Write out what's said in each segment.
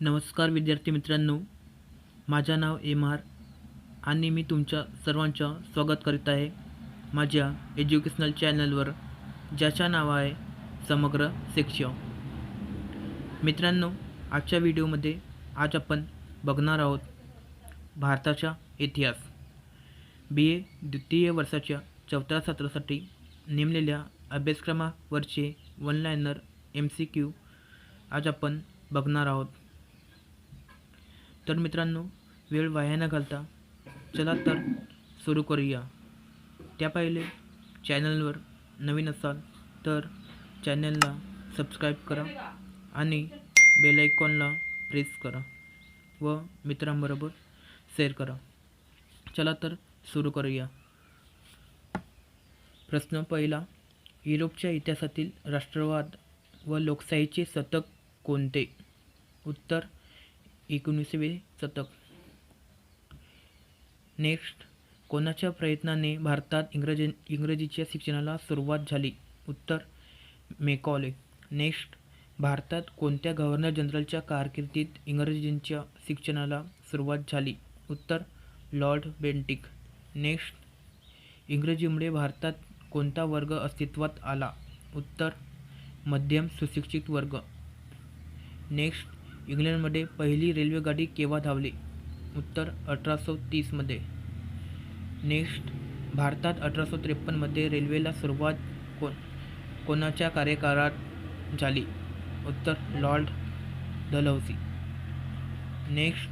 नमस्कार विद्यार्थी मित्रांनो, माझं नाव एम.आर. आणि मी तुमच्या सर्वांचं स्वागत करीत आहे माझ्या एज्युकेशनल चॅनलवर, ज्याचं नाव आहे समग्र शिक्षण. मित्रांनो, आजच्या व्हिडिओमध्ये आज आपण बघणार आहोत भारताचा इतिहास. BA द्वितीय वर्षाच्या चौथ्या सत्रासाठी नेमलेल्या अभ्यासक्रमावरचे वन लाइनर MCQ आज आपण बघणार आहोत. तर मित्रांनो, वेळ वाया न घालता चला तर सुरू करूया. त्या पहिले चॅनलवर नवीन असाल तर चॅनलला सबस्क्राईब करा आणि बेल आयकॉनला प्रेस करा व मित्रांबरोबर शेअर करा. चला तर सुरू करूया. प्रश्न पहिला, युरोपच्या इतिहासातील राष्ट्रवाद व लोकशाहीचे शतक कोणते? उत्तर 19वे शतक. नेक्स्ट, कोणाच्या प्रयत्नाने भारतात इंग्रजीच्या शिक्षणाला सुरुवात झाली? उत्तर मेकॉले. नेक्स्ट, भारतात कोणत्या गव्हर्नर जनरलच्या कारकिर्दीत इंग्रजीच्या शिक्षणाला सुरुवात झाली? उत्तर लॉर्ड बेंटिक. नेक्स्ट, इंग्रजीमुळे भारतात कोणता वर्ग अस्तित्वात आला? उत्तर मध्यम सुशिक्षित वर्ग. नेक्स्ट, इंग्लंडमध्ये पहिली रेल्वेगाडी केव्हा धावली? उत्तर 1830 मध्ये. नेक्स्ट, भारतात 1853 मध्ये रेल्वेला सुरुवात कोणाच्या कार्यकाळात झाली? उत्तर लॉर्ड डलहौसी. नेक्स्ट,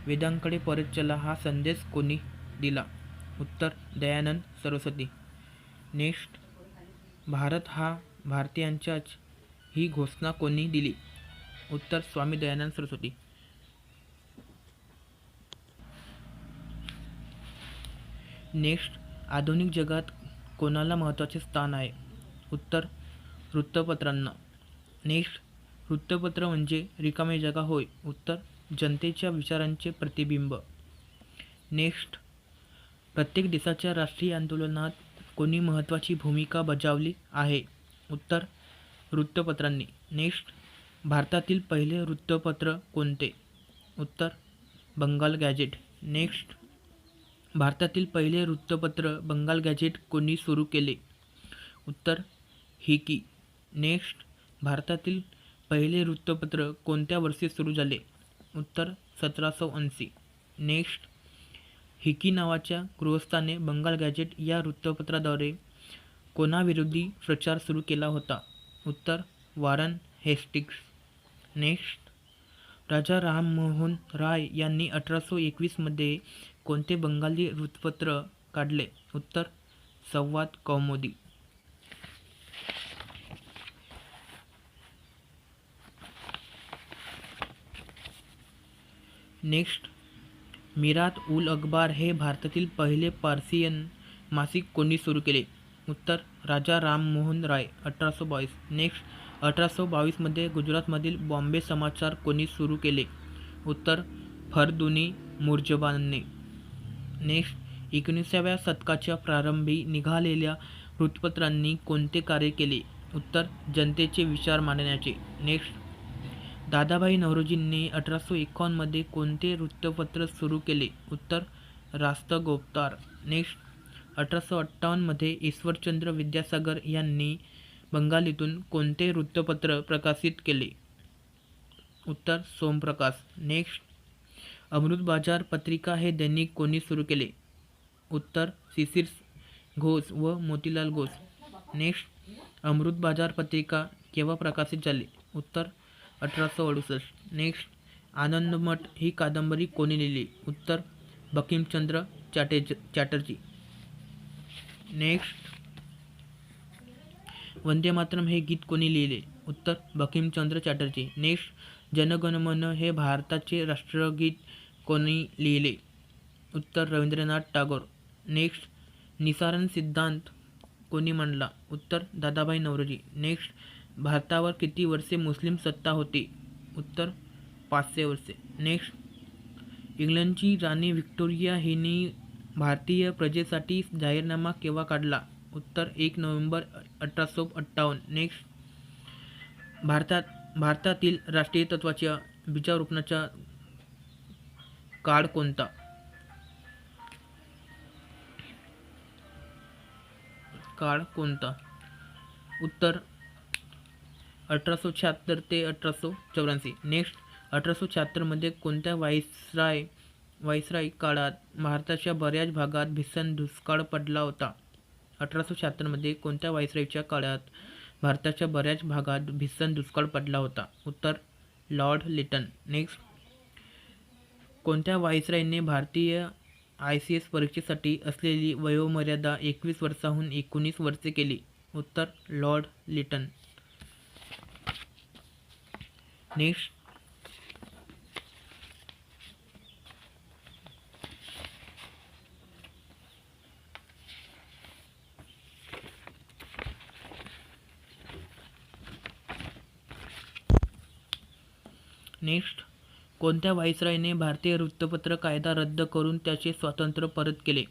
वेदांकडे परत चला हा संदेश कोणी दिला? उत्तर दयानंद सरस्वती. नेक्स्ट, भारत हा भारतीयांचाच ही घोषणा कोणी दिली? उत्तर स्वामी दयानंद सरस्वती. नेक्स्ट, आधुनिक जगात कोणाला महत्त्वाचे स्थान आहे? उत्तर वृत्तपत्रांना. नेक्स्ट, वृत्तपत्र म्हणजे रिकामी जागा होय? उत्तर जनतेच्या विचारांचे प्रतिबिंब. नेक्स्ट, प्रत्येक देशाच्या राष्ट्रीय आंदोलनात कोणी महत्त्वाची भूमिका बजावली आहे? उत्तर वृत्तपत्रांनी. नेक्स्ट, भारतातील पहिले वृत्तपत्र कोणते? उत्तर बंगाल गॅझेट. नेक्स्ट, भारतातील पहिले वृत्तपत्र बंगाल गॅझेट कोणी सुरू केले? उत्तर हिकी. नेक्स्ट, भारतातील पहिले वृत्तपत्र कोणत्या वर्षी सुरू झाले? उत्तर 1780. नेक्स्ट, हिकी नावाच्या गृहस्थाने बंगाल गॅझेट या वृत्तपत्राद्वारे कोणाविरोधी प्रचार सुरू केला होता? उत्तर Warren Hastings. Next, Raja Rammohan Roy यांनी 1821 मध्ये कोणते बंगाली वृत्तपत्र काढले? उत्तर संवाद कौमुदी. नेक्स्ट, मिरात उल अखबार हे भारतातील पहिले पार्सियन मासिक कोणी सुरू केले? उत्तर राजा राममोहन राय 1822. नेक्स्ट, 1822 मध्ये गुजरातमधील बॉम्बे समाचार कोणी सुरू केले? उत्तर फरदुनी मुर्जबानने. नेक्स्ट, 19व्या शतकाच्या प्रारंभी निघालेल्या वृत्तपत्रांनी कोणते कार्य केले? उत्तर जनतेचे विचार मांडण्याचे. नेक्स्ट, दादाभाई नौरोजींनी 1851 मध्ये कोणते वृत्तपत्र सुरू केले? उत्तर राष्ट्रगोपतार. नेक्स्ट, 1858 मध्ये ईश्वरचंद्र विद्यासागर यांनी बंगालीतून कोणते वृत्तपत्र प्रकाशित केले? उत्तर सोमप्रकाश. नेक्स्ट, अमृत बाजार पत्रिका हे दैनिक कोणी सुरू केले? उत्तर शिशिर घोष व मोतीलाल घोष. नेक्स्ट, अमृत बाजार पत्रिका केव्हा प्रकाशित झाली? उत्तर 1868. नेक्स्ट, आनंदमठ ही कादंबरी कोणी लिहिली? उत्तर बंकिमचंद्र चॅटर्जी. नेक्स्ट, वंदे मातरम हे गीत कोणी लिहिले? उत्तर बंकिमचंद्र चॅटर्जी. नेक्स्ट, जनगणमन हे भारताचे राष्ट्रगीत कोणी लिहिले? उत्तर रवींद्रनाथ टागोर. नेक्स्ट, निसारण सिद्धांत कोणी मांडला? उत्तर दादाभाई नौरोजी. नेक्स्ट, भारतावर किती वर्षे मुस्लिम सत्ता होती? उत्तर 500 वर्षे. नेक्स्ट, इंग्लंडची राणी व्हिक्टोरिया हिने भारतीय प्रजेसाठी जाहीरनामा केव्हा काढला? उत्तर 1 नोव्हेंबर 1858. नेक्स्ट, भारतातील राष्ट्रीय तत्त्वाच्या बीजारोपणाचा काळ कोणता? उत्तर 1876 ते 1884. नेक्स्ट, 1876 मध्ये कोणत्या व्हाईसराय काळात भारताच्या बऱ्याच भागात भीषण दुष्काळ पडला होता? 1876 मध्ये कोणत्या व्हाईसरायच्या काळात भारताच्या बऱ्याच भागात भीषण दुष्काळ पडला होता? उत्तर लॉर्ड लिटन. नेक्स्ट, कोणत्या व्हाईसरायने भारतीय ICS परीक्षेसाठी असलेली वयोमर्यादा 21 वर्षांहून 19 वर्षे केली? उत्तर लॉर्ड लिटन. नेक्स्ट, कोणत्या व्हाईसरायने भारतीय वृत्तपत्र कायदा रद्द करून त्याचे स्वातंत्र्य परत केले?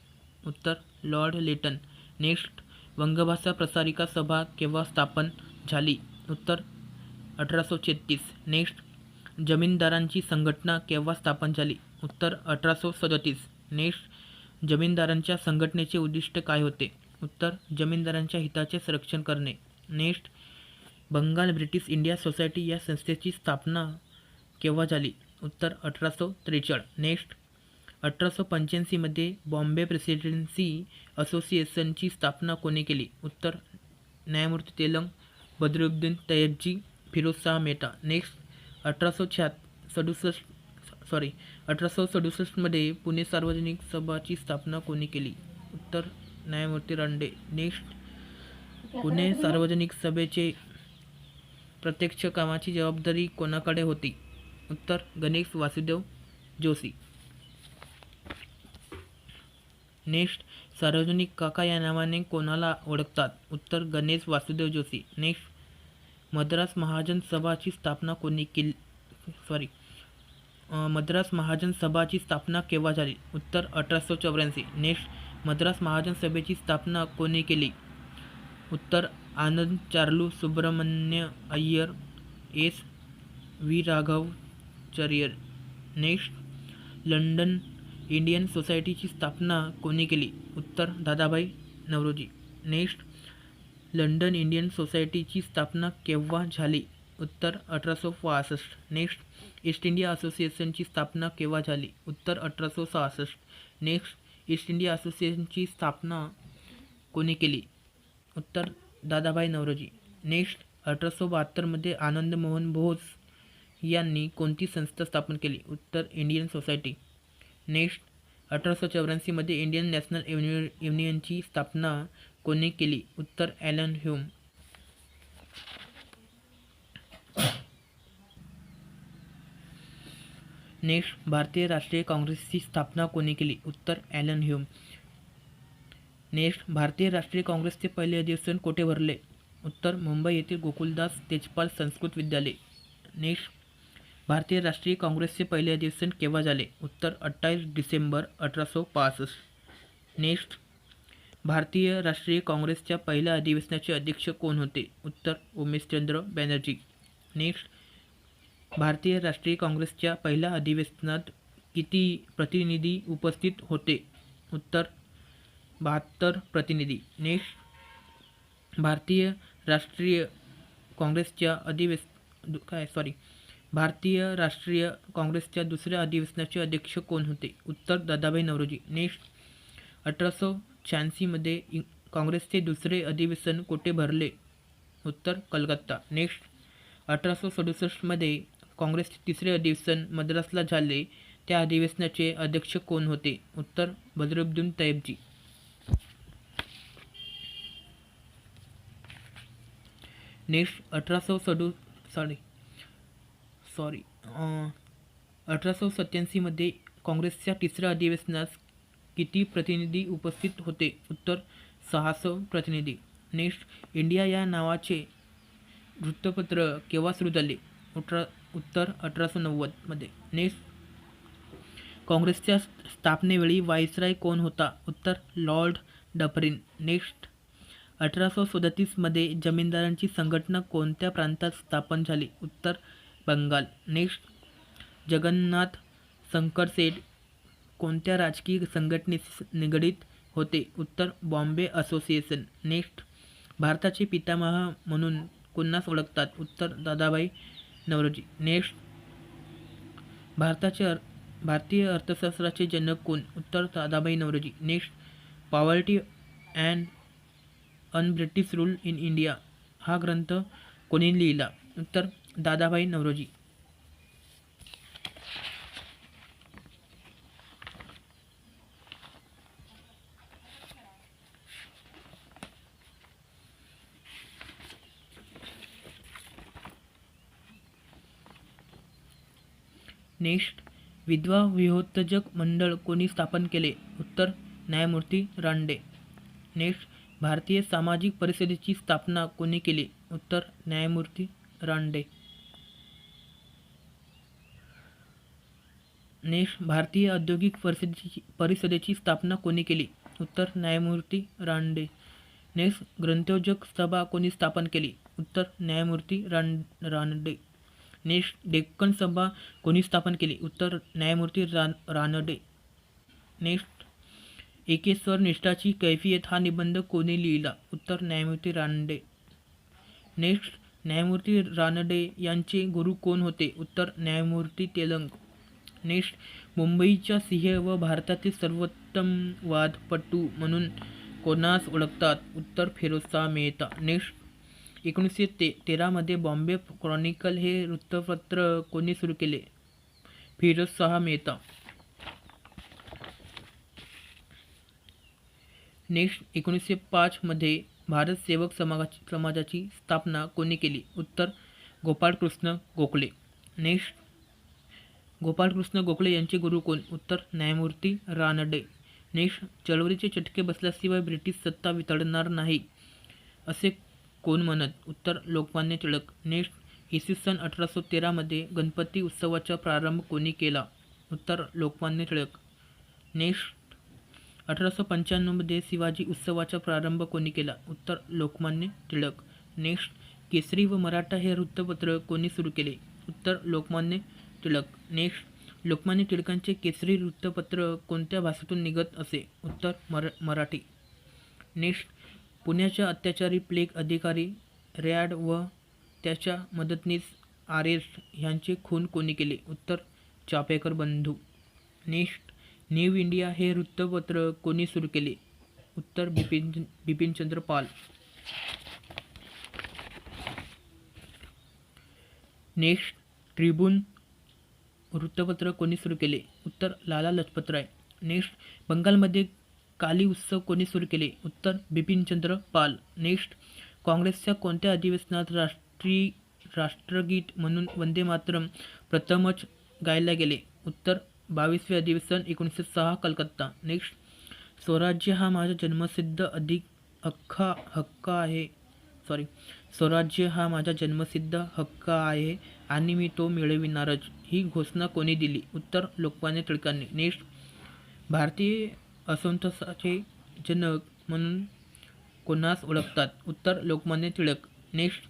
उत्तर लॉर्ड लिटन. नेक्स्ट, वंगभाषा प्रसारिका सभा केव्हा स्थापन झाली? उत्तर 1833. नेक्स्ट, जमीनदारांची संघटना केव्हा स्थापन झाली? उत्तर 1837. नेक्स्ट, जमीनदारांच्या संघटनेचे उद्दिष्ट काय होते? उत्तर जमीनदारांच्या हिताचे संरक्षण करणे. Next, Bengal British India society या संस्थेची स्थापना केव्हा झाली? उत्तर 1843. नेक्स्ट, 1885 मध्ये बॉम्बे प्रेसिडेन्सी असोसिएशनची स्थापना कोणी केली? उत्तर न्यायमूर्ती तेलंग बद्रुद्दीन तय्यबजी, फिरोजशाह मेहता. नेक्स्ट, 1867 मध्ये पुणे सार्वजनिक सभाची स्थापना कोणी केली? उत्तर न्यायमूर्ती रानडे. नेक्स्ट, पुणे सार्वजनिक सभेचे प्रत्यक्ष कामाची जबाबदारी कोणाकडे होती? उत्तर गणेश वासुदेव जोशी. नेक्स्ट, सार्वजनिक काका या नावाने कोणाला ओळखतात? उत्तर गणेश वासुदेव जोशी. नेक्स्ट, मद्रास महाजन सभाची स्थापना कोणी केली? मद्रास महाजन सभाची स्थापना केव्हा झाली? उत्तर 1884. नेक्स्ट, मद्रास महाजन सभेची स्थापना कोणी केली? उत्तर Anand Charlu Subramania Iyer, S. V. Raghavacharya. Next, London Indian सोसायटीची स्थापना कोणी केली? उत्तर Dadabhai Naoroji. Next, London Indian सोसायटीची स्थापना केव्हा झाली? उत्तर 1865. नेक्स्ट, ईस्ट इंडिया असोसिएशनची स्थापना केव्हा झाली? उत्तर 1866. नेक्स्ट, ईस्ट इंडिया असोसिएशनची स्थापना कोणी केली? उत्तर दादाभाई नौरोजी. नेक्स्ट, 1872 मध्ये आनंद मोहन बोस यांनी कोणती संस्था स्थापन केली? उत्तर इंडियन सोसायटी. नेक्स्ट, 1884 मध्ये इंडियन नॅशनल युनियनची स्थापना कोणी केली? उत्तर ॲलन ह्यूम. नेक्स्ट, भारतीय राष्ट्रीय काँग्रेसची स्थापना कोणी केली? उत्तर ॲलन ह्यूम. नेक्स्ट, भारतीय राष्ट्रीय काँग्रेसचे पहिले अधिवेशन कोठे भरले? उत्तर मुंबई येथील गोकुलदास तेजपाल संस्कृत विद्यालय. नेक्स्ट, भारतीय राष्ट्रीय काँग्रेसचे पहिले अधिवेशन केव्हा झाले? उत्तर 28 डिसेंबर 1865. नेक्स्ट, भारतीय राष्ट्रीय काँग्रेसच्या पहिल्या अधिवेशनाचे अध्यक्ष कोण होते? उत्तर उमेशचंद्र बॅनर्जी. नेक्स्ट, भारतीय राष्ट्रीय काँग्रेसच्या पहिल्या अधिवेशनात किती प्रतिनिधी उपस्थित होते? उत्तर 72 प्रतिनिधी. नेक्स्ट, भारतीय राष्ट्रीय काँग्रेसच्या दुसऱ्या अधिवेशनाचे अध्यक्ष कोण होते? उत्तर दादाभाई नौरोजी. नेक्स्ट, 1886 मध्ये काँग्रेसचे दुसरे अधिवेशन कोठे भरले? उत्तर कलकत्ता. नेक्स्ट, 1867 मध्ये काँग्रेसचे तिसरे अधिवेशन मद्रासला झाले. त्या अधिवेशनाचे अध्यक्ष कोण होते? उत्तर बद्रुद्दीन तय्यबजी. नेक्स्ट, 1887 मध्ये काँग्रेसच्या तिसऱ्या अधिवेशनास किती प्रतिनिधी उपस्थित होते? उत्तर 600 प्रतिनिधी. नेक्स्ट, इंडिया या नावाचे वृत्तपत्र केव्हा सुरू झाले? उत्तर 1890 मध्ये. नेक्स्ट, काँग्रेसच्या स्थापनेवेळी व्हाईसराय कोण होता? उत्तर लॉर्ड डफरिन. नेक्स्ट, 1837 मध्ये जमीनदारांची संघटना कोणत्या प्रांतात स्थापन झाली? उत्तर बंगाल. नेक्स्ट, जगन्नाथ शंकरसेठ कोणत्या राजकीय संघटनेशी निगडीत होते? उत्तर बॉम्बे असोसिएशन. नेक्स्ट, भारताचे पितामह म्हणून कोणास ओळखतात? उत्तर दादाभाई नौरोजी. नेक्स्ट, भारतीय अर्थशास्त्राचे जनक कोण? उत्तर Dadabhai Naoroji. Next, poverty and un British rule in India हा ग्रंथ कोणी लिहिला? उत्तर दादाभाई नौरोजी. नेक्स्ट, विधवा विहोत्तेजक मंडळ कोणी स्थापन केले? उत्तर न्यायमूर्ती रानडे. नेक्स्ट, भारतीय सामाजिक परिषदेची स्थापना कोणी केली? उत्तर न्यायमूर्ती रानडे. नेक्स्ट, भारतीय औद्योगिक परिषदेची स्थापना कोणी केली? उत्तर न्यायमूर्ती रानडे. नेक्स्ट, ग्रंथोद्योग सभा कोणी स्थापन केली? उत्तर न्यायमूर्ती रानडे. नेक्स्ट, डेक्कन सभा कोणी स्थापन केली? उत्तर न्यायमूर्ती रानडे. नेक्स्ट, एके स्वर निष्ठाची कैफियत हा निबंध कोणी लिहिला? उत्तर न्यायमूर्ती रानडे. नेक्स्ट, न्यायमूर्ती रानडे यांचे गुरु कोण होते? उत्तर न्यायमूर्ती तेलंग. नेक्स्ट, मुंबईचा सिंह व भारतातील सर्वोत्तम वादपटू म्हणून कोणास ओळखतात? उत्तर फिरोजशाह मेहता. नेक्स्ट, 1913 मध्ये बॉम्बे क्रॉनिकल हे वृत्तपत्र कोणी सुरू केले? फिरोजशाह मेहता. नेक्स्ट, 1905 मध्ये भारत सेवक समाजाची स्थापना कोणी केली? उत्तर गोपाळकृष्ण गोखले. नेक्स्ट, गोपाळकृष्ण गोखले यांचे गुरु कोण? उत्तर न्यायमूर्ती रानडे. नेक्स्ट, चळवळीचे चटके बसल्याशिवाय ब्रिटिश सत्ता वितळणार नाही असे कोण म्हणत? उत्तर लोकमान्य टिळक. नेक्स्ट, इसवी सन 1813 मध्ये गणपती उत्सवाचा प्रारंभ कोणी केला? उत्तर लोकमान्य टिळक. नेक्स्ट, 1895 मध्ये शिवाजी उत्सवाचा प्रारंभ कोणी केला? उत्तर लोकमान्य टिळक. नेक्स्ट, केसरी व मराठा हे वृत्तपत्र कोणी सुरू केले? उत्तर लोकमान्य टिळक. नेक्स्ट, लोकमान्य टिळकांचे केसरी वृत्तपत्र कोणत्या भाषेतून निघत असे? उत्तर मराठी. नेक्स्ट, पुण्याच्या अत्याचारी प्लेग अधिकारी रॅड व त्याच्या मदतनीस आरेस्ट यांचे खून कोणी केले? उत्तर चापेकर बंधू. नेक्स्ट, न्यू इंडिया हे वृत्तपत्र कोणी सुरू केले? उत्तर बिपिनचंद्र पाल. नेक्स्ट, ट्रिब्यून वृत्तपत्र कोणी सुरू केले? उत्तर लाला लजपतराय. नेक्स्ट, बंगालमध्ये काली उत्सव कोणी सुरू केले? उत्तर बिपिनचंद्र पाल. नेक्स्ट, काँग्रेसच्या कोणत्या अधिवेशनात राष्ट्रगीत म्हणून वंदे मातरम प्रथमच गायला गेले? उत्तर 22वे अधिवेशन 1906 कलकत्ता. नेक्स्ट, स्वराज्य हा माझा जन्मसिद्ध स्वराज्य हा माझा जन्मसिद्ध हक्क आहे आणि मी तो मिळविणारच ही घोषणा कोणी दिली? उत्तर लोकमान्य टिळकांनी. नेक्स्ट, भारतीय असंतोषाचे जनक म्हणून कोणास ओळखतात? उत्तर लोकमान्य टिळक. नेक्स्ट,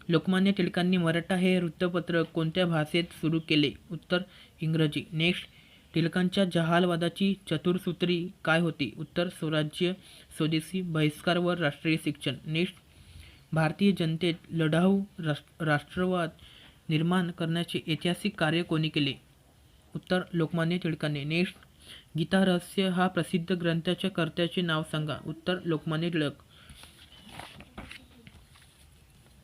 लोकमान्य टिळकांनी मराठा हे वृत्तपत्र कोणत्या भाषेत सुरू केले? उत्तर इंग्रजी. नेक्स्ट, टिळकांच्या जहालवादाची चतुसूत्री काय होती? उत्तर स्वराज्य, स्वदेशी, बहिष्कार व राष्ट्रीय शिक्षण. नेक्स्ट, भारतीय जनतेत लढाऊ राष्ट्रवाद निर्माण करण्याचे ऐतिहासिक कार्य कोणी केले? उत्तर लोकमान्य टिळकांनी. नेक्स्ट, गीता रहस्य हा प्रसिद्ध ग्रंथाच्या कर्त्याचे नाव सांगा? उत्तर लोकमान्य टिळक.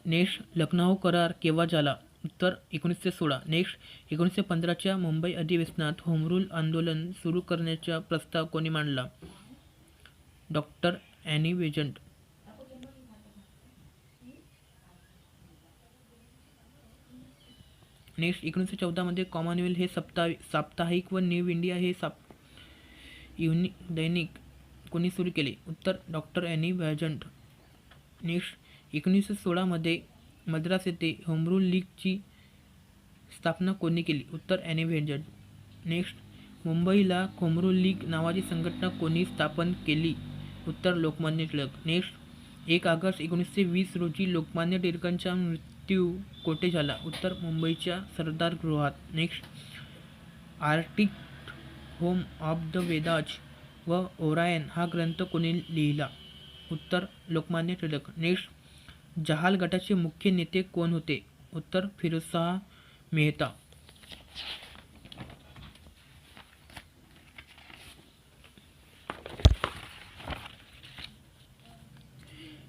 नेक्स्ट, लखनौ करार केव्हा झाला? उत्तर 1916. नेक्स्ट, 1915च्या मुंबई अधिवेशनात होम रूल आंदोलन सुरू करण्याचा प्रस्ताव कोणी मांडला? Doctor Annie Besant. नेक्स्ट, 1914 मध्ये कॉमनवेल्थ हे साप्ताहिक व न्यू इंडिया हे दैनिक कोणी सुरू केले? उत्तर डॉक्टर ॲनी बेझंट. नेक्स्ट, 1916 मध्ये मद्रास येथे होम रूल लीगची स्थापना कोणी केली? उत्तर ॲनी बेझंट. नेक्स्ट, मुंबईला होम रूल लीग नावाची संघटना कोणी स्थापन केली? उत्तर लोकमान्य टिळक. नेक्स्ट, 1 ऑगस्ट 1920 रोजी लोकमान्य टिळकांचा मृत्यू कोठे झाला? उत्तर मुंबईच्या सरदार गृहात. Next, Arctic home of the Vedas व ओरायन हा ग्रंथ कोणी लिहिला? उत्तर लोकमान्य टिळक. नेक्स्ट जहाल गटाचे मुख्य नेते कोण होते? उत्तर फिरोजशाह मेहता.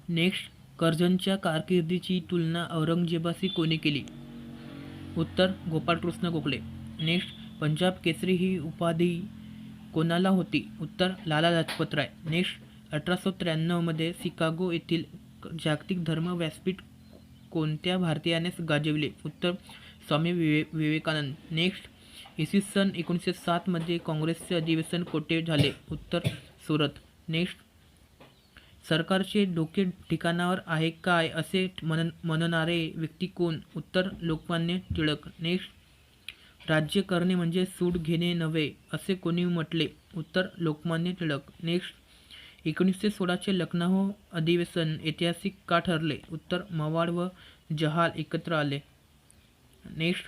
नेक्स्ट कर्जनच्या कारकिर्दीची तुलना औरंगजेबाशी कोणी केली? उत्तर गोपाळकृष्ण गोखले. नेक्स्ट पंजाब केसरी ही उपाधी कोणाला होती? उत्तर लाला लाजपतराय. नेक्स्ट 1893 शिकागो येथील जागतिक धर्म व्यासपीठ कोणत्या भारतीयाने गाजविले? उत्तर स्वामी विवेकानंद. नेक्स्ट इसवी सन 1907 काँग्रेसचे अधिवेशन कोठे झाले? उत्तर सुरत. नेक्स्ट सरकारचे डोके ठिकाणावर आहे काय असे म्हणणारे व्यक्ती कोण? उत्तर लोकमान्य टिळक. नेक्स्ट राज्य करणे म्हणजे सूट घेणे नव्हे असे कोणी म्हटले? उत्तर लोकमान्य टिळक. नेक्स्ट 1916चे लखनौ अधिवेशन ऐतिहासिक का ठरले? उत्तर मवाळ व जहाल एकत्र आले. नेक्स्ट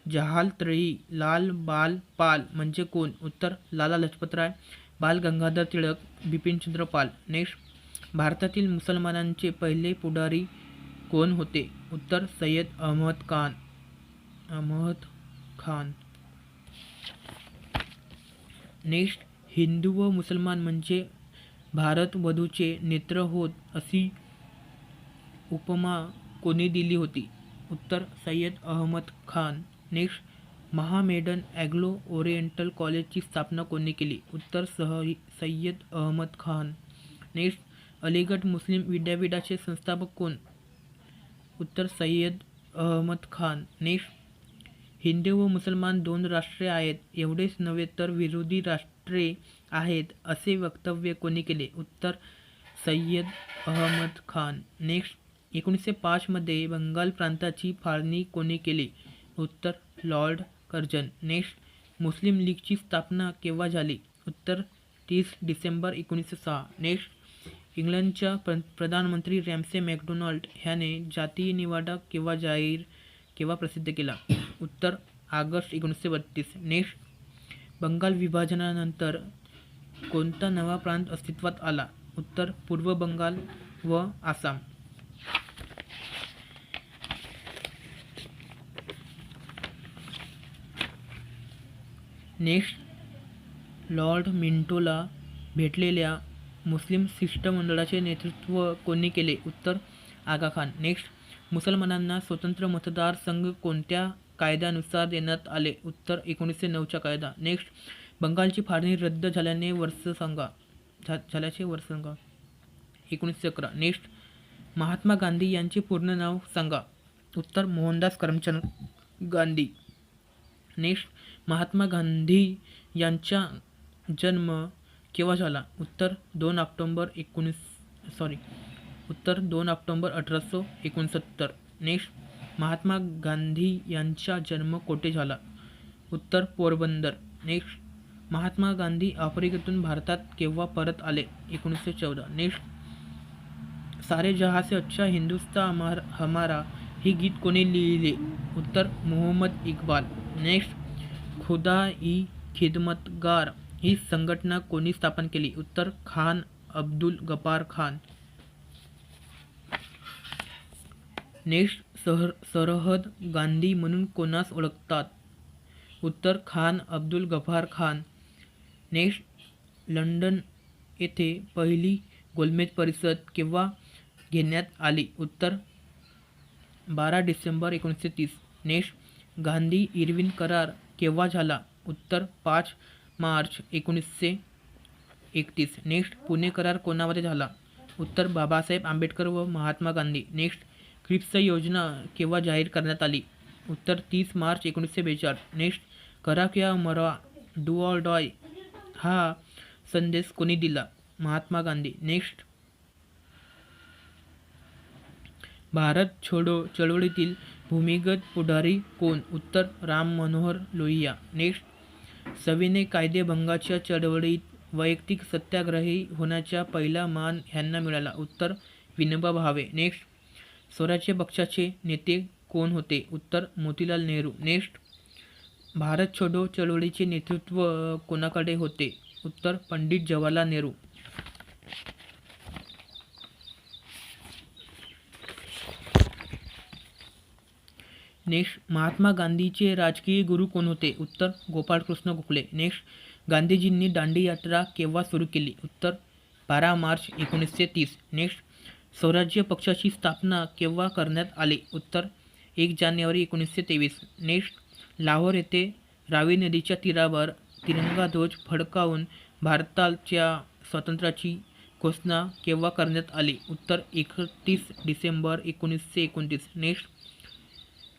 जहाल त्रयी लाल बाल पाल म्हणजे कोण? उत्तर लाला लजपतराय, बाल गंगाधर टिळक, बिपिनचंद्र पाल. नेक्स्ट भारतातील मुसलमानांचे पहिले पुढारी कोण होते? उत्तर सय्यद अहमद खान. नेक्स्ट हिंदू व मुसलमान म्हणजे भारत वधूचे नेत्र होत अशी उपमा कोणी दिली होती? उत्तर Syed Ahmad Khan. Next महामेडन Anglo oriental कॉलेजची स्थापना कोणी केली? उत्तर सय्यद अहमद खान. नेक्स्ट अलीगढ मुस्लिम विद्यापीठाचे संस्थापक कोण? उत्तर सय्यद अहमद खान. नेक्स्ट हिंदू व मुसलमान दोन राष्ट्रे आहेत एवढेच नव्हे तर विरोधी राष्ट्रे आहेत असे वक्तव्य कोणी केले? उत्तर सय्यद अहमद खान. नेक्स्ट 1905 बंगाल प्रांताची फाळणी कोणी केली? उत्तर लॉर्ड कर्जन. नेक्स्ट मुस्लिम लीगची स्थापना केव्हा झाली? उत्तर 30 डिसेंबर 1906. नेक्स्ट इंग्लंडच्या प्रधानमंत्री रॅमसे मॅकडोनाल्ड ह्याने जातीय निवाडा केव्हा प्रसिद्ध केला? उत्तर ऑगस्ट 1932. नेक्स्ट बंगाल विभाजनानंतर कोणता नवा प्रांत अस्तित्वात आला? उत्तर पूर्व बंगाल व आसाम. नेक्स्ट लॉर्ड मिंटोला भेटलेल्या मुस्लिम शिष्टमंडळाचे नेतृत्व कोणी केले? उत्तर आगा खान. नेक्स्ट मुसलमानांना स्वतंत्र मतदारसंघ कोणत्या कायद्यानुसार देण्यात आले? उत्तर 1909चा कायदा. नेक्स्ट बंगालची फाळणी रद्द झाल्याचे वर्ष सांगा. 1911. नेक्स्ट महात्मा गांधी यांचे पूर्ण नाव सांगा. उत्तर मोहनदास करमचंद गांधी. नेक्स्ट महात्मा गांधी यांचा जन्म केव्हा झाला? उत्तर 2 ऑक्टोबर 1869. नेक्स्ट महात्मा गांधी यांचा जन्म कोठे झाला? उत्तर पोरबंदर. नेक्स्ट महात्मा गांधी आफ्रिकेतून भारतात केव्हा परत आले? 1914. नेक्स्ट सारे जहाँ से अच्छा हिंदुस्तान हमारा ही गीत कोणी लिहिले? उत्तर मोहम्मद इक्बाल. नेक्स्ट खुदा ई खिदमतगार ही संघटना कोणी स्थापन केली? उत्तर खान अब्दुल गफार खान. नेक्स्ट सरहद गांधी म्हणून कोणास ओळखतात? उत्तर खान अब्दुल गफार खान. नेक्स्ट लंडन येथे पहिली गोलमेज परिषद केव्हा घेण्यात आली? उत्तर 12 डिसेंबर 1930. नेक्स्ट गांधी इर्विन करार केव्हा झाला? उत्तर 5 मार्च 1931. नेक्स्ट पुणे करार कोणामध्ये झाला? उत्तर बाबासाहेब आंबेडकर व महात्मा गांधी. नेक्स्ट क्रिप्स योजना केव्हा जाहीर करण्यात आली? उत्तर 30 मार्च 1942. नेक्स्ट करा क्या मरा डू ऑर डाय हा संदेश कोणी दिला? महात्मा गांधी. नेक्स्ट भारत छोडो चळवळीतील भूमिगत पुढारी कोण? उत्तर राम मनोहर लोहिया. नेक्स्ट सविनय कायदेभंगाच्या चळवळीत वैयक्तिक सत्याग्रही होण्याचा पहिला मान ह्यांना मिळाला? उत्तर विनोबा भावे. नेक्स्ट स्वराज्य पक्षाचे नेते कोण होते? उत्तर मोतीलाल नेहरू. नेक्स्ट भारत छोडो चळवळीचे नेतृत्व कोणाकडे होते? उत्तर पंडित जवाहरलाल नेहरू. नेक्स्ट, महात्मा गांधीचे राजकीय गुरु कोण होते? उत्तर गोपाळकृष्ण गोखले. नेक्स्ट, गांधीजींनी दांडी यात्रा केव्हा सुरू केली? उत्तर 12 मार्च 1930. नेक्स्ट, स्वराज्य पक्षाची स्थापना केव्हा करण्यात आली? उत्तर 1 जानेवारी 1923. नेक्स्ट, लाहोर येथे रावी नदीच्या तीरावर तिरंगा ध्वज फडकावून भारताच्या स्वातंत्र्याची घोषणा केव्हा करण्यात आली? उत्तर 31 डिसेंबर 1929. नेक्स्ट,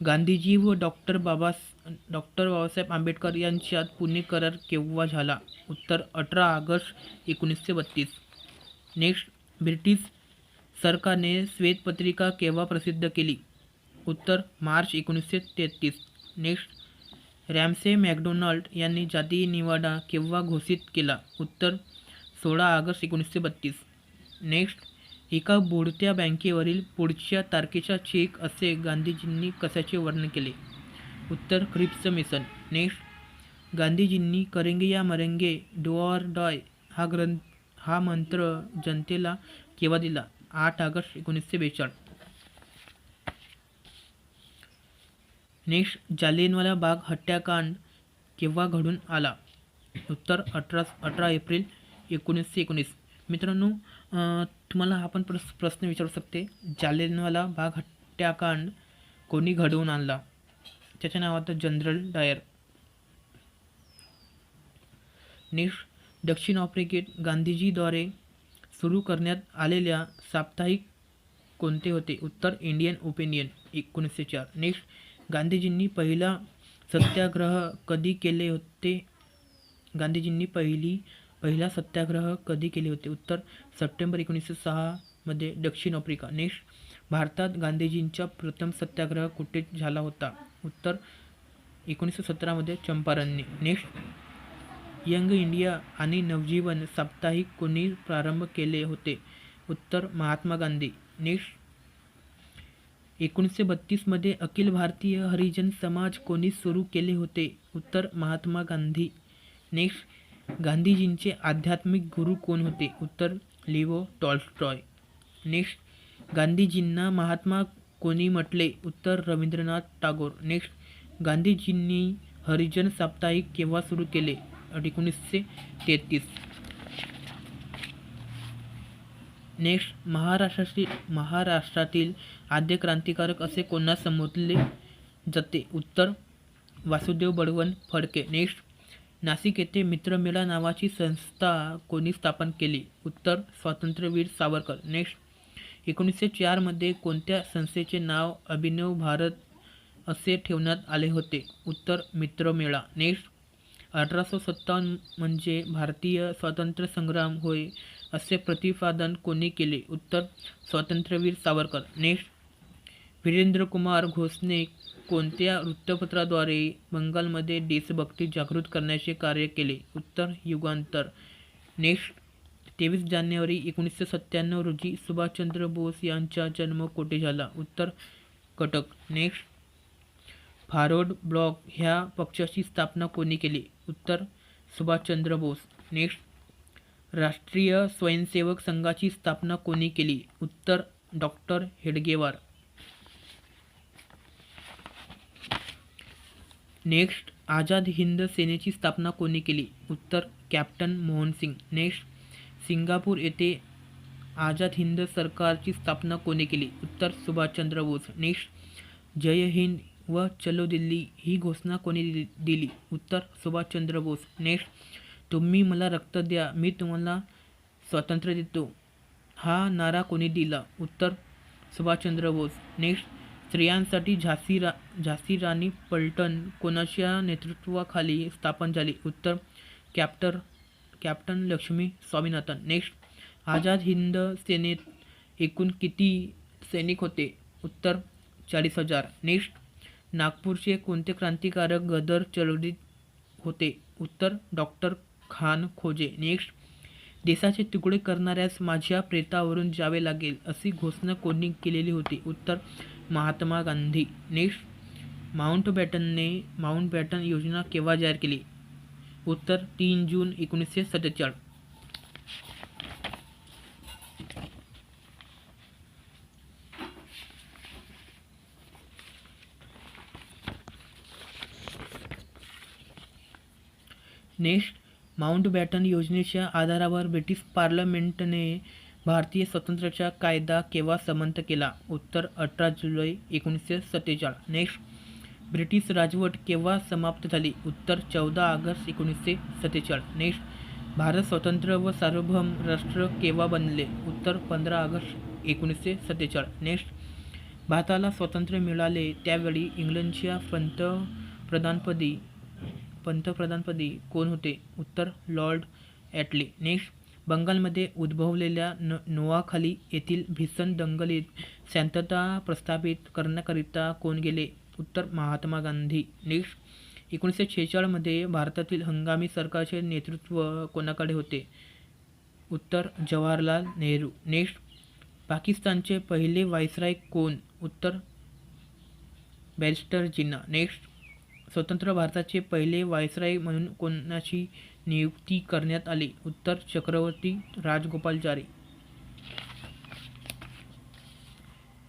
गांधीजी व डॉक्टर बाबासाहेब आंबेडकर यांच्यात पुणे करार केव्हा झाला? उत्तर 18 ऑगस्ट 1932. नेक्स्ट, ब्रिटिश सरकारने श्वेतपत्रिका केव्हा प्रसिद्ध केली? उत्तर मार्च 1933. नेक्स्ट, रॅमसे मॅकडोनाल्ड यांनी जातीय निवाडा केव्हा घोषित केला? उत्तर 16 ऑगस्ट 1932. नेक्स्ट, एका बुडत्या बँकेवरील पुढच्या तारखेचा चेक असे गांधीजींनी कशाचे वर्णन केले? उत्तर क्रिप्स मिशन. नेक्स्ट, गांधीजींनी करेंगे या मरेंगे डू ऑर डाय हा मंत्र जनतेला केव्हा दिला? 8 ऑगस्ट 1942. नेक्स्ट, जालियनवाला बाग हत्याकांड केव्हा घडून आला? उत्तर 18 एप्रिल 1919. मित्रांनो, तुम्हाला आपण प्रश्न विचारू शकते, जालियनवाला बाग हत्याकांड कोणी घडवून आणला? त्याचे नाव होतं जनरल डायर. नेक्स्ट, दक्षिण आफ्रिकेत गांधीजीद्वारे सुरू करण्यात आलेल्या साप्ताहिक कोणते होते? उत्तर इंडियन ओपिनियन 1904. नेक्स्ट, गांधीजींनी पहिला सत्याग्रह कधी केले होते? पहिला सत्याग्रह कधी केले होते? उत्तर सप्टेंबर 1906 मध्ये दक्षिण आफ्रिका. नेक्स्ट, भारतात गांधीजींचा प्रथम सत्याग्रह कुठे झाला होता? उत्तर 1917 मध्ये चंपारणने. नेक्स्ट, यंग इंडिया आणि नवजीवन साप्ताहिक कोणी प्रारंभ केले होते? उत्तर महात्मा गांधी. नेक्स्ट, 1932 मध्ये अखिल भारतीय हरिजन समाज कोणी सुरू केले होते? उत्तर महात्मा गांधी. नेक्स्ट, गांधीजींचे आध्यात्मिक गुरु कोण होते? उत्तर लिओ टॉल्स्टॉय. नेक्स्ट, गांधीजींना महात्मा कोणी म्हटले? उत्तर रवींद्रनाथ टागोर. नेक्स्ट, गांधीजींनी हरिजन साप्ताहिक केव्हा सुरू केले? 1933. नेक्स्ट, महाराष्ट्रातील आद्य क्रांतिकारक असे कोणास संबोधले जाते? उत्तर वासुदेव बळवंत फडके. नेक्स्ट, नाशिक येथे मित्रमेळा नावाची संस्था कोणी स्थापन केली? उत्तर स्वातंत्र्यवीर सावरकर. नेक्स्ट, 1904 मध्ये कोणत्या संस्थेचे नाव अभिनव भारत असे ठेवण्यात आले होते? उत्तर मित्रमेळा. नेक्स्ट, 1857 म्हणजे भारतीय स्वातंत्र्य संग्राम होय असे प्रतिपादन कोणी केले? उत्तर स्वातंत्र्यवीर सावरकर. नेक्स्ट, वीरेंद्रकुमार घोषने कोणत्या वृत्तपत्राद्वारे बंगालमध्ये देशभक्ती जागृत करण्याचे कार्य केले? उत्तर युगांतर. नेक्स्ट, 23 जानेवारी 1997 रोजी सुभाषचंद्र बोस यांचा जन्म कोठे झाला? उत्तर कटक. नेक्स्ट, फॉरवर्ड ब्लॉक ह्या पक्षाची स्थापना कोणी केली? उत्तर सुभाषचंद्र बोस. नेक्स्ट, राष्ट्रीय स्वयंसेवक संघाची स्थापना कोणी केली? उत्तर डॉक्टर हेडगेवार. नेक्स्ट, आझाद हिंद सेनेची स्थापना कोणी केली? उत्तर कॅप्टन मोहनसिंग. नेक्स्ट, सिंगापूर येथे आझाद हिंद सरकारची स्थापना कोणी केली? उत्तर सुभाषचंद्र बोस. नेक्स्ट, जय हिंद व चलो दिल्ली ही घोषणा कोणी दिली? उत्तर सुभाषचंद्र बोस. नेक्स्ट, तुम्ही मला रक्त द्या मी तुम्हाला स्वातंत्र्य देतो हा नारा कोणी दिला? उत्तर सुभाषचंद्र बोस. नेक्स्ट, स्त्रियांसाठी झाशी राणी पलटण कोणाच्या नेतृत्वाखाली स्थापन झाली? उत्तर कॅप्टन लक्ष्मी स्वामीनाथन. नेक्स्ट, आझाद हिंद सेनेत एकूण किती सैनिक होते? उत्तर 40,000. नेक्स्ट, नागपूरचे कोणते क्रांतिकारक गदर चळवळीत होते? उत्तर डॉक्टर खान खोजे. नेक्स्ट, देशाचे तुकडे करणाऱ्यास माझ्या प्रेतावरून जावे लागेल अशी घोषणा कोणी केलेली होती? उत्तर महात्मा गांधी. नेक्स्ट, माउंटबॅटन योजना केव्हा जाहीर केली? उत्तर 3 जून 1947. नेक्स्ट, माउंटबॅटन योजनेच्या आधारावर ब्रिटिश पार्लमेंटने भारतीय स्वातंत्र्याचा कायदा केव्हा संमत केला? उत्तर 18 जुलै 1947. नेक्स्ट, ब्रिटिश राजवट केव्हा समाप्त झाली? उत्तर 14 ऑगस्ट 1947. नेक्स्ट, भारत स्वतंत्र व सार्वभौम राष्ट्र केव्हा बनले? उत्तर 15 ऑगस्ट 1947. नेक्स्ट, भारताला स्वातंत्र्य मिळाले त्यावेळी इंग्लंडच्या पंतप्रधानपदी कोण होते? उत्तर लॉर्ड ॲटली. नेक्स्ट, बंगालमध्ये उद्भवलेल्या नोआखाली येथील भीषण दंगलीत शांतता प्रस्थापित करण्याकरिता कोण गेले? उत्तर महात्मा गांधी. नेक्स्ट, 1946 मध्ये भारतातील हंगामी सरकारचे नेतृत्व कोणाकडे होते? उत्तर जवाहरलाल नेहरू. नेक्स्ट, पाकिस्तानचे पहिले व्हाईसरॉय कोण? उत्तर बॅरिस्टर जिन्ना. नेक्स्ट, स्वतंत्र भारताचे पहिले व्हाईसरॉय म्हणून कोणाची नियुक्ती करण्यात आली? उत्तर चक्रवर्ती राजगोपालाचारी.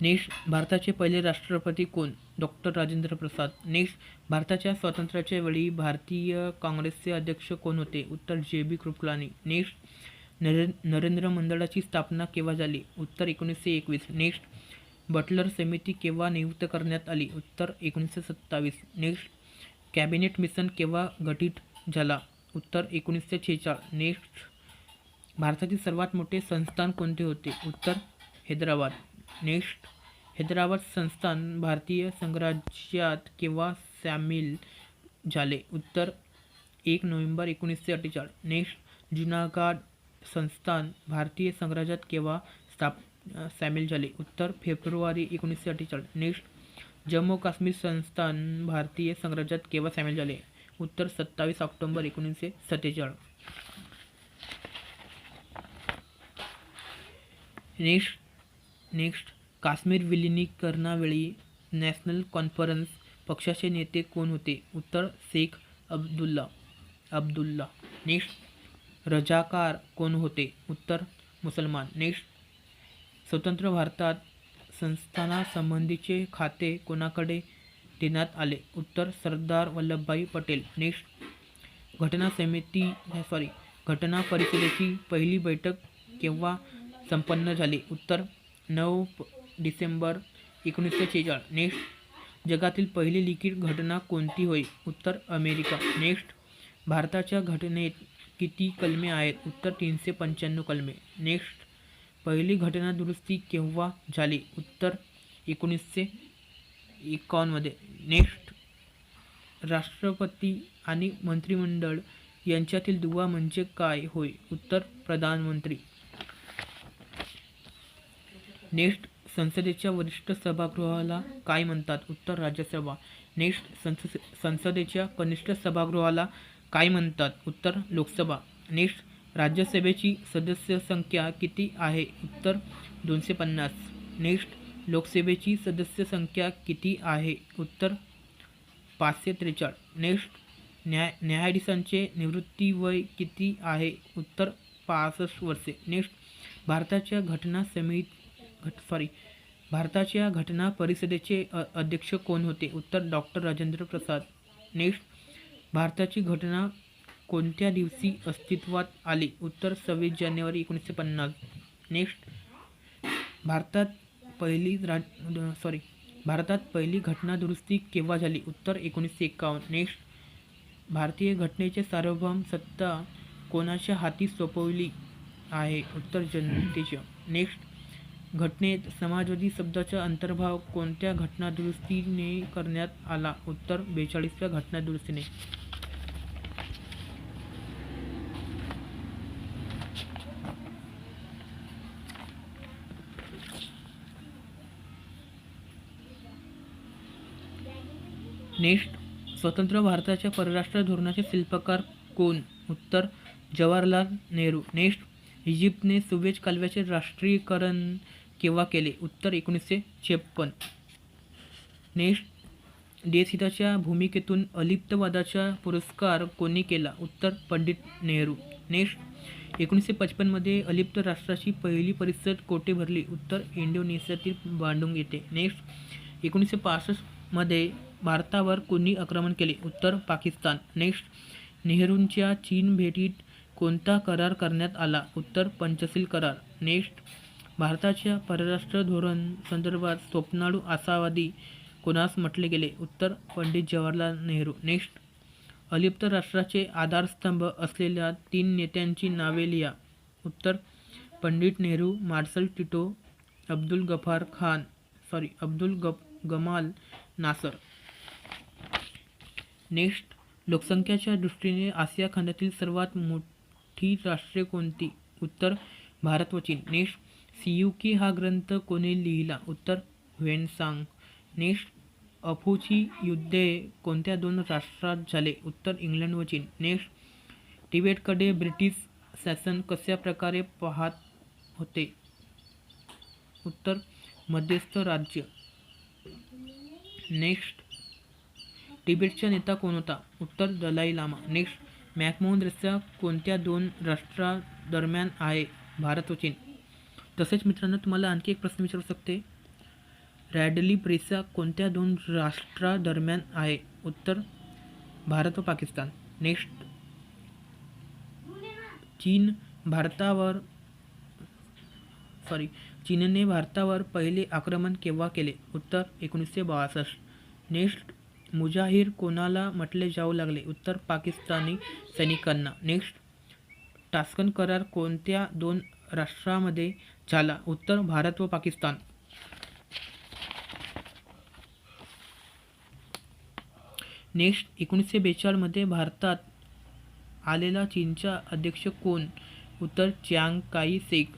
नेक्स्ट, भारताचे पहिले राष्ट्रपती कोण? डॉक्टर राजेंद्र प्रसाद. नेक्स्ट, भारताच्या स्वातंत्र्याच्या वेळी भारतीय काँग्रेसचे अध्यक्ष कोण होते? उत्तर JB कृपलानी. नेक्स्ट, नरेंद्र मंडळाची स्थापना केव्हा झाली? उत्तर 1921. नेक्स्ट, बटलर समिती केव्हा नियुक्त करण्यात आली? उत्तर 1927. नेक्स्ट, कॅबिनेट मिशन केव्हा गठीत झाला? उत्तर 1946. नेक्स्ट, भारतातील सर्वात मोठे संस्थान कोणते होते? उत्तर हैदराबाद. नेक्स्ट, हैदराबाद संस्थान भारतीय संघराज्यात केव्हा सामील झाले? उत्तर 1 नोव्हेंबर 1948. नेक्स्ट, जुनागढ संस्थान भारतीय संघराज्यात केव्हा सामील झाले? उत्तर फेब्रुवारी 1948. नेक्स्ट, जम्मू काश्मीर संस्थान भारतीय संघराज्यात केव्हा सामील झाले? उत्तर 27 ऑक्टोबर 1947. नेक्स्ट, काश्मीर विलिनीकरणावेळी नॅशनल कॉन्फरन्स पक्षाचे नेते कोण होते? उत्तर शेख अब्दुल्ला. नेक्स्ट, रजाकार कोण होते? उत्तर मुसलमान. नेक्स्ट, स्वतंत्र भारतात संस्थानासंबंधीचे खाते कोणाकडे देण्यात आले? उत्तर सरदार वल्लभभाई पटेल. नेक्स्ट, घटना परिषदेची पहिली बैठक केव्हा संपन्न झाली? उत्तर 9 डिसेंबर 1946. नेक्स्ट, जगातील पहिली लिखित घटना कोणती होय? उत्तर अमेरिका. नेक्स्ट, भारताच्या घटनेत किती कलमे आहेत? उत्तर 395 कलमे. नेक्स्ट, पहिली घटना दुरुस्ती केव्हा झाली? उत्तर 1951 मध्ये. नेक्स्ट, राष्ट्रपती आणि मंत्रिमंडळ यांच्यातील दुवा म्हणजे काय होय? उत्तर प्रधानमंत्री. नेक्स्ट, संसदेच्या वरिष्ठ सभागृहाला काय म्हणतात? उत्तर राज्यसभा. नेक्स्ट, संसदेच्या कनिष्ठ सभागृहाला काय म्हणतात? उत्तर लोकसभा. नेक्स्ट, राज्यसभेची सदस्य संख्या किती आहे? उत्तर 250. नेक्स्ट, लोकसभेची सदस्य संख्या किती आहे? उत्तर 543. नेक्स्ट, न्यायाधीशांचे निवृत्ती वय किती आहे? उत्तर 65 वर्षे. नेक्स्ट, भारताच्या घटना परिषदेचे अध्यक्ष कोण होते? उत्तर डॉक्टर राजेंद्र प्रसाद. नेक्स्ट, भारताची घटना कोणत्या दिवशी अस्तित्वात आली? उत्तर 26 जानेवारी 1950. नेक्स्ट, भारतात पहिली घटना दुरुस्ती केव्हा झाली? उत्तर 1951. नेक्स्ट, भारतीय घटनेचे सार्वभौम सत्ता कोणाच्या हाती सोपवली आहे? उत्तर जनतेच्या. नेक्स्ट, घटनेत समाजवादी शब्दाचा अंतर्भाव कोणत्या घटना दुरुस्तीने करण्यात आला? उत्तर 42व्या घटना दुरुस्तीने. नेक्स्ट, स्वतंत्र भारताच्या परराष्ट्र धोरणाचे शिल्पकार कोण? उत्तर जवाहरलाल नेहरू. नेक्स्ट, इजिप्तने सुएझ कालव्याचे राष्ट्रीयकरण केव्हा केले? उत्तर 1956. नेक्स्ट, देशहिताच्या भूमिकेतून अलिप्तवादाचा पुरस्कार कोणी केला? उत्तर पंडित नेहरू. नेक्स्ट 1955मध्ये अलिप्त राष्ट्राची पहिली परिषद कोठे भरली? उत्तर इंडोनेशियातील बांडुंग येथे. नेक्स्ट 1965मध्ये भारतावर कोणी आक्रमण केले? उत्तर पाकिस्तान. नेक्स्ट नेहरूंच्या चीन भेटीत कोणता करार करण्यात आला? उत्तर पंचशील करार. नेक्स्ट भारताच्या परराष्ट्र धोरण संदर्भात स्वप्नाळू आशावादी कोणास म्हटले गेले? उत्तर पंडित जवाहरलाल नेहरू. नेक्स्ट अलिप्त राष्ट्राचे आधारस्तंभ असलेल्या 3 नेत्यांची नावे लिहा. उत्तर Pandit Nehru, Marshal Tito, Abdul Gamal Nasser. Next लोकसंख्येच्या दृष्टीने आशिया खंडातील सर्वात मोठी राष्ट्रे कोणती? उत्तर भारत व चीन. नेक्स्ट सियुकी हा ग्रंथ कोणी लिहिला? उत्तर ह्वेनसांग. नेक्स्ट अफूची युद्धे कोणत्या 2 राष्ट्रात झाले? उत्तर इंग्लंड व चीन. नेक्स्ट तिबेटकडे ब्रिटिश शासन कशा प्रकारे पाहत होते? उत्तर मध्यस्थ राज्य. नेक्स्ट तिबेटचा नेता कोण होता? उत्तर दलाई लामा. नेक्स्ट मॅकमोहन रेषा कोणत्या 2 राष्ट्रांदरम्यान आहे? भारत व चीन. तसेच मित्रांनो तुम्हाला आणखी एक प्रश्न विचारू शकते. रॅडली रेषा कोणत्या 2 राष्ट्रांदरम्यान आहे? उत्तर भारत व पाकिस्तान. नेक्स्ट चीनने भारतावर पहिले आक्रमण केव्हा केले? उत्तर 1962. नेक्स्ट मुजाहिर कोणाला म्हटले जाऊ लागले? उत्तर पाकिस्तानी सैनिकांना. नेक्स्ट टास्कन करार कोणत्या 2 राष्ट्रांमध्ये झाला? उत्तर भारत व पाकिस्तान. नेक्स्ट 1942मध्ये भारतात आलेला चीनचा अध्यक्ष कोण? उत्तर Chiang Kai Shek.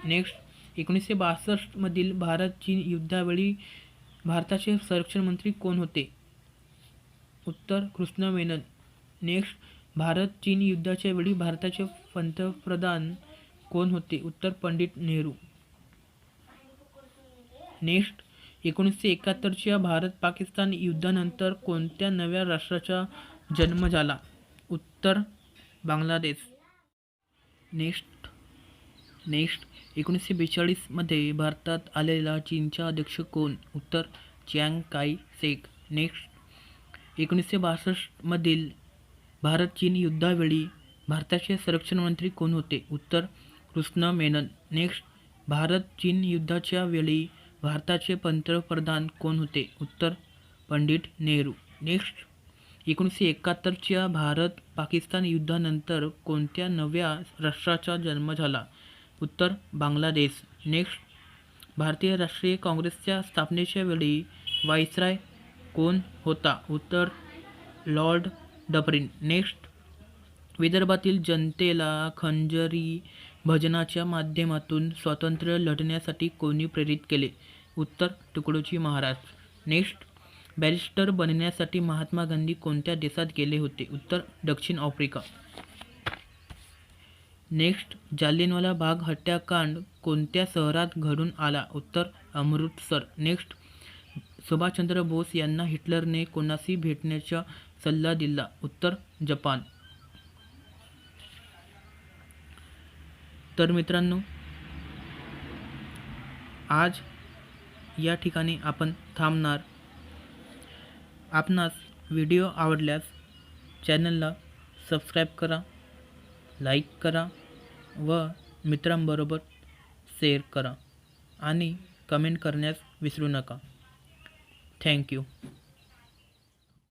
Next 1962मधील Bharat चीन युद्धावेळी भारताचे संरक्षण मंत्री कोण होते? उत्तर कृष्ण मेनन. नेक्स्ट भारत चीन युद्धाच्या वेळी भारताचे पंतप्रधान कोण होते? उत्तर पंडित नेहरू. नेक्स्ट 1971च्या भारत पाकिस्तान युद्धानंतर कोणत्या नव्या राष्ट्राचा जन्म झाला? उत्तर बांगलादेश. नेक्स्ट 1942मध्ये भारतात आलेला चीनचा अध्यक्ष कोण? उत्तर Chiang Kai Shek. Next 1962मधील Bharat चीन युद्धावेळी भारताचे संरक्षण मंत्री कोण होते? उत्तर कृष्ण मेनन. नेक्स्ट भारत चीन युद्धाच्या वेळी भारताचे पंतप्रधान कोण होते? उत्तर पंडित नेहरू. नेक्स्ट 1971च्या भारत पाकिस्तान युद्धानंतर कोणत्या नव्या राष्ट्राचा जन्म झाला? उत्तर बांगलादेश. नेक्स्ट भारतीय राष्ट्रीय काँग्रेसच्या स्थापनेच्या वेळी व्हाईसरॉय कोण होता? उत्तर लॉर्ड डफरिन. नेक्स्ट विदर्भातील जनतेला खंजरी भजनाच्या माध्यमातून स्वातंत्र्य लढण्यासाठी कोणी प्रेरित केले? उत्तर तुकडोजी महाराज. नेक्स्ट बॅरिस्टर बनण्यासाठी महात्मा गांधी कोणत्या देशात गेले होते? उत्तर दक्षिण आफ्रिका. नेक्स्ट जालियनवाला बाग हत्याकांड कोणत्या शहरात घडून आला? उत्तर अमृतसर. नेक्स्ट सुभाषचंद्र बोस यांना हिटलरने कोणाशी भेटण्याचा सल्ला दिला? उत्तर जपान. तर मित्रांनो आज या ठिकाणी आपण थांबणार. आपणास व्हिडिओ आवडल्यास चॅनलला सबस्क्राईब करा, लाईक करा व मित्रांबरोबर शेअर करा आणि कमेंट करण्यास विसरू नका. थँक्यू.